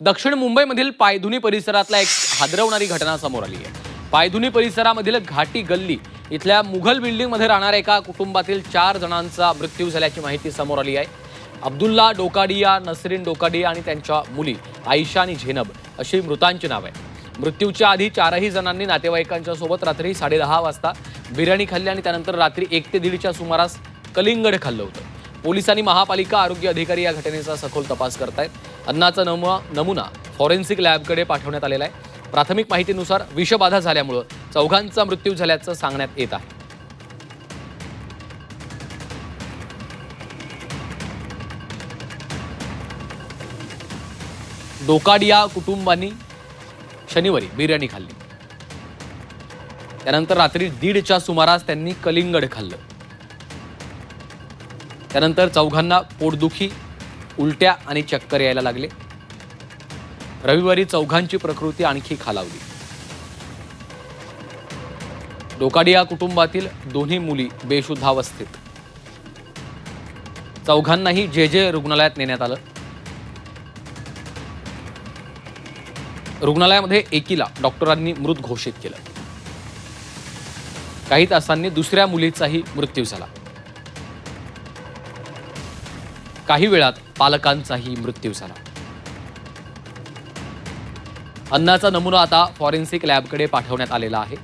दक्षिण मुंबईमधील पायधुनी परिसरातला एक हादरवणारी घटना समोर आली आहे। पायधुनी परिसरामधील घाटी गल्ली इथल्या मुघल बिल्डिंगमध्ये राहणाऱ्या एका कुटुंबातील 4 जणांचा मृत्यू झाल्याची माहिती समोर आली आहे। अब्दुल्ला डोकाडिया, नसरीन डोकाडिया आणि त्यांच्या मुली आयशा आणि झेनब अशी मृतांची नावे आहेत। मृत्यूच्या आधी 4ही जणांनी नातेवाईकांच्या सोबत रात्री 10:30 वाजता बिर्याणी खाल्ली आणि त्यानंतर रात्री 1 ते 1:30च्या सुमारास कलिंगड खाल्लं होतं। पोलिसांनी महापालिका आरोग्य अधिकारी या घटनेचा सखोल तपास करतायत। अन्नाचा नमुना फॉरेन्सिक लॅबकडे पाठवण्यात आलेला आहे। प्राथमिक माहितीनुसार विषबाधा झाल्यामुळे चौघांचा मृत्यू झाल्याचं सांगण्यात येत आहे। डोकाडिया कुटुंबांनी शनिवारी बिर्याणी खाल्ली, त्यानंतर रात्री 1:30च्या सुमारास त्यांनी कलिंगड खाल्लं। त्यानंतर चौघांना पोटदुखी, उलट्या आणि चक्कर यायला लागले। रविवारी चौघांची प्रकृती आणखी खालावली। डोकाडिया कुटुंबातील दोन्ही मुली बेशुद्धावस्थेत। चौघांनाही जे रुग्णालयात नेण्यात आलं। रुग्णालयामध्ये एकीला डॉक्टरांनी मृत घोषित केलं। काही तासांनी दुसऱ्या मुलीचाही मृत्यू झाला। काही वेळात पालकांचाही मृत्यू झाला। अन्नाचा नमुना आता फॉरेन्सिक लॅबकडे पाठवण्यात आलेला आहे।